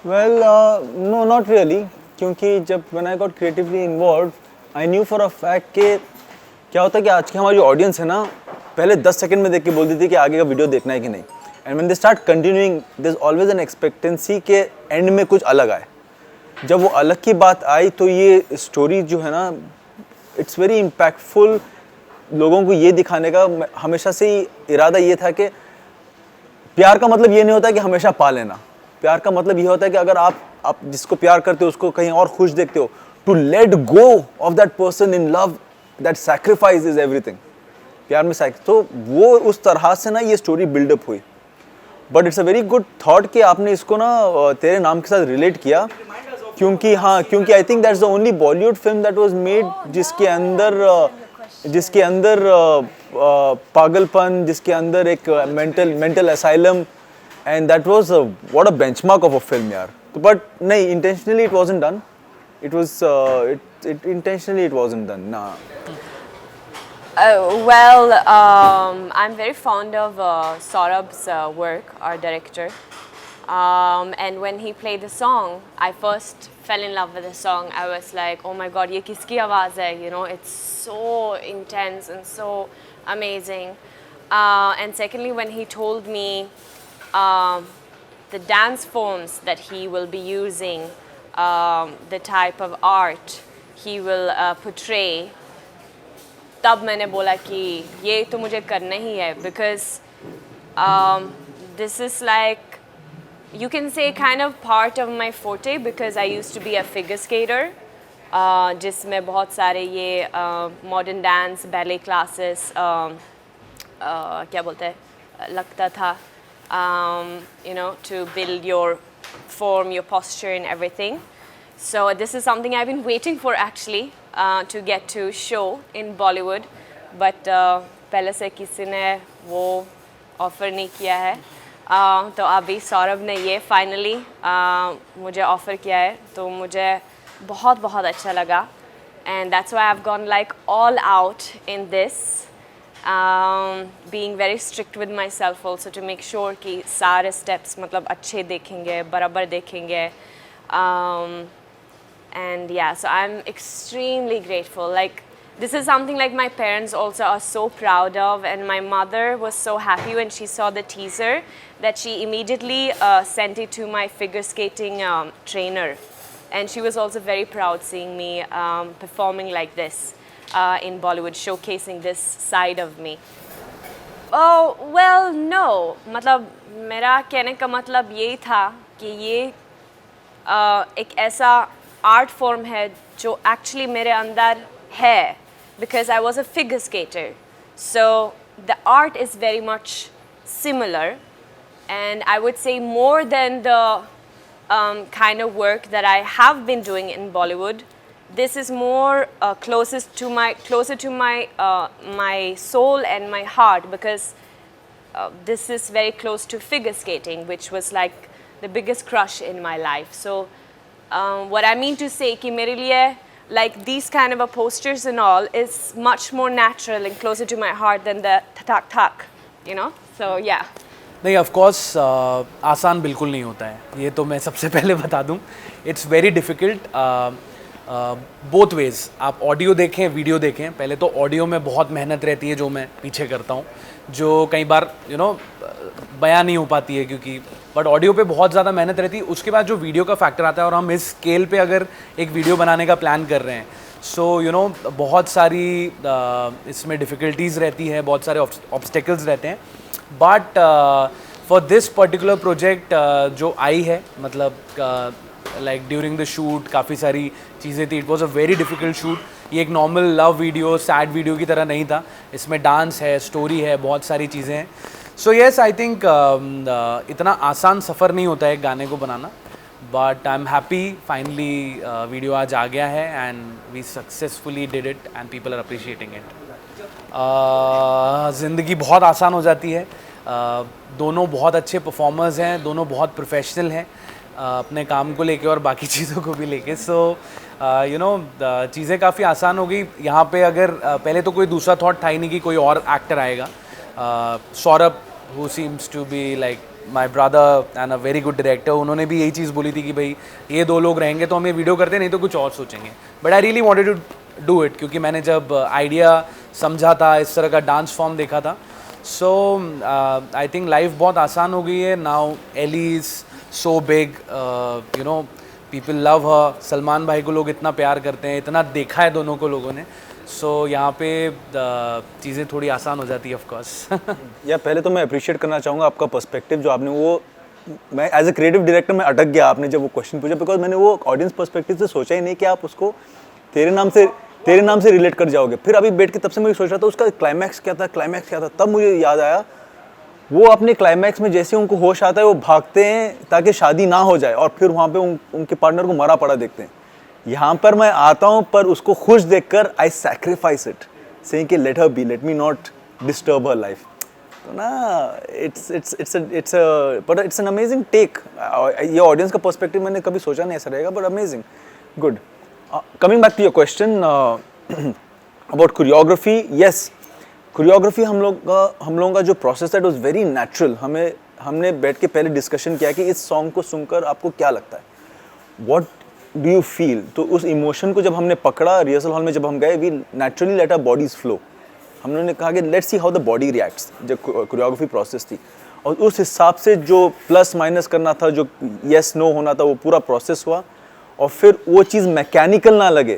Well, no, not really. क्योंकि जब when I got creatively involved, I knew for a fact कि क्या होता है कि आज की हमारी जो ऑडियंस है ना, पहले 10 सेकंड में देख के बोलती थी कि आगे का वीडियो देखना है कि नहीं. And when they start continuing, there's always an expectancy कि एंड में कुछ अलग आए. जब वो अलग की बात आई तो ये स्टोरी जो है ना, इट्स वेरी इम्पैक्टफुल. लोगों को ये दिखाने का हमेशा से ही इरादा ये था कि प्यार का मतलब ये नहीं होता कि हमेशा पा लेना. प्यार का मतलब ये होता है कि अगर आप जिसको प्यार करते हो उसको कहीं और खुश देखते हो, to let go of that person in love, that sacrifice is everything. प्यार में तो वो उस तरह से ना ये स्टोरी बिल्डअप हुई. But it's a very good thought कि आपने इसको ना तेरे नाम के साथ रिलेट किया, क्योंकि I think that's the only Bollywood film that was made जिसके अंदर पागलपन, जिसके अंदर एक mental asylum, and that was what a benchmark of a film यार. बट नहीं, intentionally it wasn't done. Intentionally it wasn't done. Nah. I'm very fond of Saurabh's work, our director. And when he played the song, I first fell in love with the song. I was like, oh my God, ye kiski awaaz hai? You know, it's so intense and so amazing. And secondly, when he told me the dance forms that he will be using, the type of art he will portray, तब मैंने बोला कि ये तो मुझे करना ही है. Because this is like, you can say kind of part of my forte, because I used to be a figure skater, जिसमें बहुत सारे ये modern dance, ballet classes क्या बोलते हैं लगता था, you know, to build your form, your posture and everything. So this is something I've been waiting for actually, to get to show in Bollywood, but पहले से किसी ने वो ऑफ़र नहीं किया है. तो अभी सौरभ ने ये फाइनली मुझे ऑफ़र किया है, तो मुझे बहुत बहुत अच्छा लगा. And that's why I've gone like all out in this, being very strict with myself also to make sure कि सारे steps मतलब अच्छे देखेंगे, बराबर देखेंगे. And yeah, so I'm extremely grateful. Like, this is something like my parents also are so proud of, and my mother was so happy when she saw the teaser that she immediately sent it to my figure skating trainer. And she was also very proud seeing me performing like this in Bollywood, showcasing this side of me. Oh, well, no. मतलब मेरा कहने का मतलब यही था कि ये एक ऐसा आर्ट फॉर्म है जो एक्चुअली मेरे अंदर है, because I was a figure skater. So the art is very much similar, and I would say more than the kind of work that I have been doing in Bollywood. This is more closer to my my soul and my heart, because this is very close to figure skating, which was like the biggest crush in my life. So what I mean to say कि मेरे लिए like these kind of a posters and all is much more natural and closer to my heart than the thak, you know. So yeah. नहीं, of course आसान बिल्कुल नहीं होता है, ये तो मैं सबसे पहले बता दूं. It's very difficult both ways. आप ऑडियो देखें, वीडियो देखें. पहले तो ऑडियो में बहुत मेहनत रहती है जो मैं पीछे करता हूँ, जो कई बार बयान नहीं हो पाती है, क्योंकि बट ऑडियो पे बहुत ज़्यादा मेहनत रहती है. उसके बाद जो वीडियो का फैक्टर आता है, और हम इस स्केल पे अगर एक वीडियो बनाने का प्लान कर रहे हैं, सो बहुत सारी इसमें डिफ़िकल्टीज़ रहती है, बहुत सारे ऑब्स्टेकल्स रहते हैं. But for this particular project जो आई है, मतलब लाइक ड्यूरिंग द शूट काफ़ी सारी चीज़ें थी. It was a very difficult shoot. ये एक normal love video, sad video की तरह नहीं था. इसमें डांस है, स्टोरी है, बहुत सारी चीज़ें हैं. सो येस, आई थिंक इतना आसान सफ़र नहीं होता है गाने को बनाना. But I am happy finally video आज आ गया है, and we successfully did it, and people are appreciating it. ज़िंदगी बहुत आसान हो जाती है. दोनों बहुत अच्छे परफॉर्मर्स हैं, दोनों बहुत प्रोफेशनल हैं अपने काम को लेके और बाकी चीज़ों को भी लेके. सो चीज़ें काफ़ी आसान हो गई यहाँ पे. अगर पहले तो कोई दूसरा थॉट था ही नहीं कि कोई और एक्टर आएगा. Saurabh, who seems to be like my brother and a very good director, उन्होंने भी यही चीज़ बोली थी कि भाई ये 2 लोग रहेंगे तो हम ये वीडियो करते, नहीं तो कुछ और सोचेंगे. But I really wanted to do it, क्योंकि मैंने जब आइडिया समझा था, इस तरह का डांस फॉर्म देखा था. सो आई थिंक लाइफ बहुत आसान हो गई है now. Ellie is so big, you know, people love her. Salman भाई को लोग इतना प्यार करते हैं, इतना देखा है दोनों को लोगों ने. सो यहाँ पे चीज़ें थोड़ी आसान हो जाती है ऑफ कोर्स. या पहले तो मैं अप्रिशिएट करना चाहूँगा आपका पर्सपेक्टिव जो आपने वो, मैं एज ए क्रिएटिव डायरेक्टर मैं अटक गया आपने जब वो क्वेश्चन पूछा, बिकॉज मैंने वो ऑडियंस पर्सपेक्टिव से सोचा ही नहीं कि आप उसको तेरे नाम से रिलेट कर जाओगे. फिर अभी बैठ के तब से मैं सोच रहा था उसका क्लाइमैक्स क्या था, तब मुझे याद आया वो अपने क्लाइमैक्स में जैसे उनको होश आता है वो भागते हैं ताकि शादी ना हो जाए, और फिर वहाँ पे उनके पार्टनर को मरा पड़ा देखते हैं. यहाँ पर मैं आता हूँ पर उसको खुश देखकर आई सैक्रिफाइस इट, सेइंग कि let her be, let me not disturb her life. तो ना इट्स एन अमेजिंग टेक. ये ऑडियंस का पर्सपेक्टिव मैंने कभी सोचा नहीं ऐसा रहेगा, but amazing, good. Coming back to your question about choreography. Yes, choreography हम लोगों का जो प्रोसेस है इट वाज वेरी नेचुरल. हमने बैठ के पहले डिस्कशन किया कि इस सॉन्ग को सुनकर आपको क्या लगता है, व्हाट डू यू फील. तो उस इमोशन को जब हमने पकड़ा रिहर्सल हॉल में, जब हम गए, we naturally let our bodies flow. हमने कहा कि let's see how the body reacts. जब कोरियोग्राफी प्रोसेस थी और उस हिसाब से जो प्लस माइनस करना था, जो येस नो होना था, वो पूरा प्रोसेस हुआ. और फिर वो चीज़ मैकेनिकल ना लगे,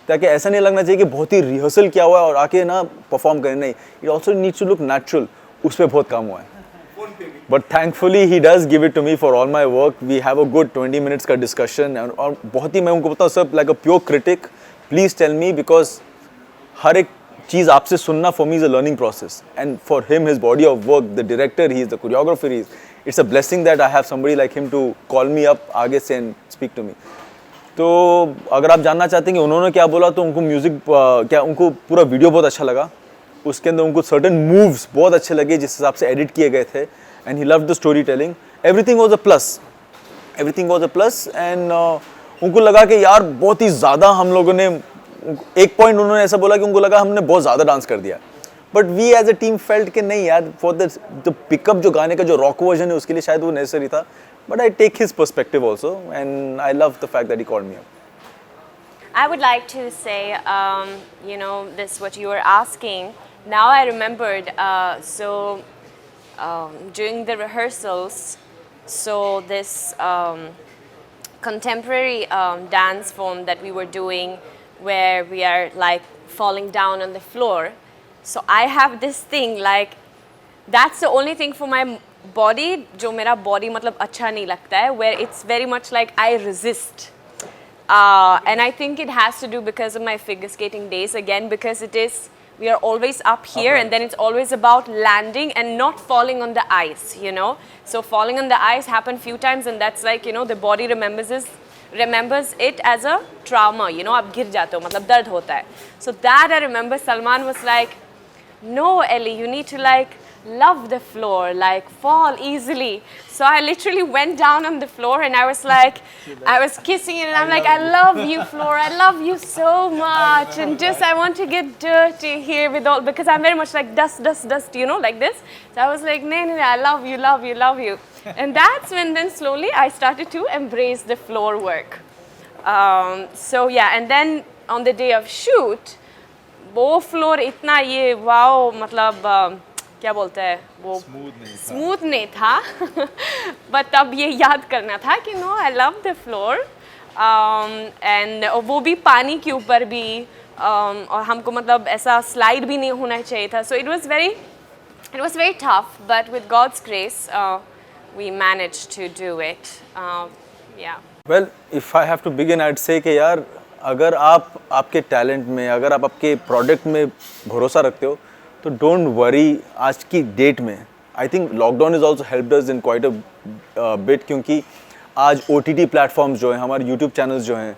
ताकि ऐसा नहीं लगना चाहिए कि बहुत ही रिहर्सल किया हुआ है और आके ना परफॉर्म करें. नहीं, it also needs to look natural. उस पर बहुत काम हुआ है. But thankfully he does give it to me for all my work. We have a good 20 minutes का डिस्कशन. और बहुत ही, मैं उनको बताऊँ सब like a pure critic, please tell me, because हर एक चीज़ आपसे सुनना for me is a learning process. And for him, his body of work, the director he is, the choreographer he is, it's a blessing that I have somebody like him to call me up आगे से and speak to me. तो अगर आप जानना चाहते हैं कि उन्होंने क्या बोला, तो उनको म्यूज़िक क्या, उनको पूरा वीडियो बहुत अच्छा लगा. उसके अंदर उनको सर्टेन मूव्स बहुत अच्छे लगे जिस हिसाब से एडिट किए गए थे. And he loved the story telling. Everything was a plus, and उनको लगा कि यार बहुत ही ज़्यादा हम लोगों ने, एक पॉइंट उन्होंने ऐसा बोला कि उनको लगा हमने बहुत ज़्यादा डांस कर दिया. But we as a team felt कि नहीं यार, फॉर द पिकअप जो गाने का जो रॉक वर्जन है उसके लिए शायद वो नेसेसरी था. But I take his perspective also, and I love the fact that he called me up. I would like to say, you know, this what you were asking. Now I remembered. During the rehearsals, so this contemporary dance form that we were doing, where we are like falling down on the floor. So I have this thing like, that's the only thing for my body जो मेरा body मतलब अच्छा नहीं लगता है, where it's very much like I resist, and I think it has to do because of my figure skating days again, because it is, we are always up here, and then it's always about landing and not falling on the ice, you know. So falling on the ice happened few times, and that's like, you know, the body remembers it as a trauma, you know. आप गिर जाते हो मतलब दर्द होता है. So that I remember Salman was like, no Ellie, you need to like love the floor, like fall easily. So I literally went down on the floor and I was like, I was kissing it and I'm like, I love you floor, I love you so much, and just I want to get dirty here with all, because I'm very much like dust, you know, like this. So I was like, no, I love you. And that's when then slowly I started to embrace the floor work. So yeah, and then on the day of shoot, वो floor इतना ये wow, मतलब क्या बोलते हैं वो, smooth नहीं था. बट तब ये याद करना था कि no, I love the floor. And वो भी पानी के ऊपर भी, और हमको मतलब ऐसा स्लाइड भी नहीं होना चाहिए था. So it was very tough, but with God's grace we managed to do it. Yeah well, if I have to begin, I would say कि यार, अगर आप आपके टैलेंट में, अगर आप आपके प्रोडक्ट में भरोसा रखते हो, तो डोंट वरी. आज की डेट में I think lockdown is also helped us in quite a bit, क्योंकि आज OTT प्लेटफॉर्म्स जो हैं, हमारे यूट्यूब चैनल्स जो हैं,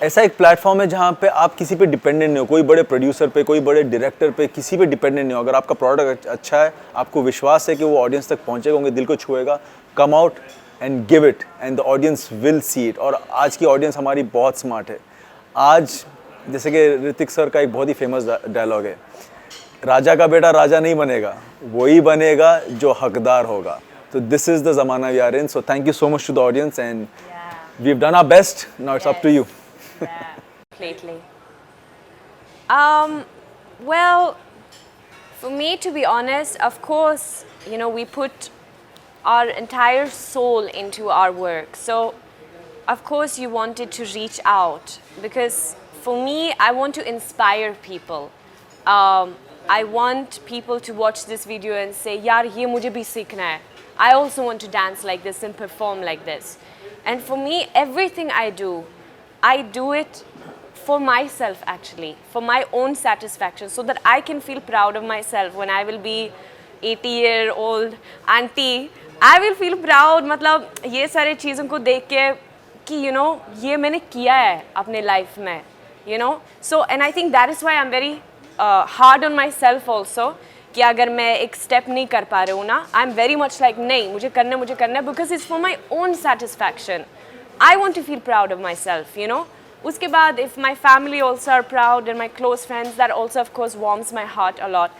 ऐसा एक प्लेटफॉर्म है जहाँ पे आप किसी पे डिपेंडेंट नहीं हो, कोई बड़े प्रोड्यूसर पे, कोई बड़े डायरेक्टर पे, किसी पे डिपेंडेंट नहीं हो. अगर आपका प्रोडक्ट अच्छा है, आपको विश्वास है कि वो ऑडियंस तक पहुँचेगा, उनके दिल को छुएगा, come out and give it and the audience will see it. और आज की ऑडियंस हमारी बहुत स्मार्ट है. आज जैसे कि ऋतिक सर का एक बहुत ही फेमस डायलॉग है, राजा का बेटा राजा नहीं बनेगा, वही बनेगा जो हकदार होगा. So this is the zamana we are in. So thank you so much to the audience, and we've done our best. Now it's up to you. Completely. Well, for me, to be honest, of course, you know, we put our entire soul into our work. So, of course, you wanted to reach out because for me, I want to inspire people. I want people to watch this video and say, "Yaar, ye mujhe bhi seekhna hai. I also want to dance like this and perform like this." And for me, everything I do it for myself actually, for my own satisfaction, so that I can feel proud of myself when I will be 80-year-old auntie. I will feel proud, मतलब ये सारे चीज़ों को देख के कि you know ये मैंने किया है अपने life में, you know. So and I think that is why I'm very hard on myself also कि अगर मैं एक step नहीं कर पा रही हूँ ना, I'm very much like नहीं मुझे करना है because it's for my own satisfaction. I want to feel proud of myself, you know. उसके बाद if my family also are proud and my close friends, that also of course warms my heart a lot.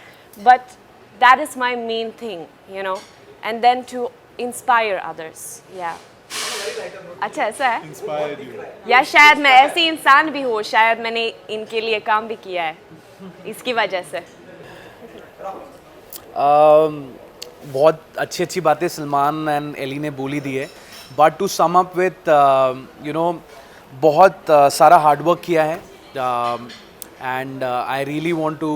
But that is my main thing, you know. And then to inspire others, yeah. अच्छा ऐसा है? Inspired you. या शायद मैं ऐसी इंसान भी हूँ, शायद मैंने इनके लिए काम भी किया है, इसकी वजह से. बहुत अच्छी अच्छी बातें सलमान एंड एली ने बोली दी है, but to sum up with you know बहुत सारा हार्डवर्क किया है, and I really want to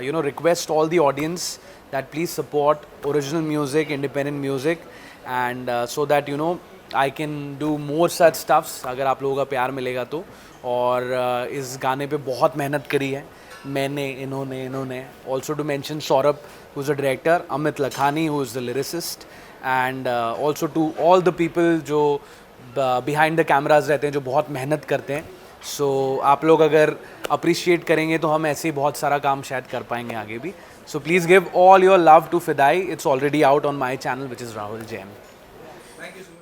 you know request all the audience that please support original music, independent music, and so that you know I can do more such stuffs अगर आप लोगों का प्यार मिलेगा तो. और इस गाने पे बहुत मेहनत करी है मैंने, इन्होंने also to mention Saurabh who's the director, Amit Lakhani who is the lyricist, and also to all the people जो behind the cameras रहते हैं, जो बहुत मेहनत करते हैं. So आप लोग अगर appreciate करेंगे तो हम ऐसे ही बहुत सारा काम शायद कर पाएंगे आगे भी. So please give all your love to Fidai. It's already out on my channel, which is Rahul Jain. Thank you so much.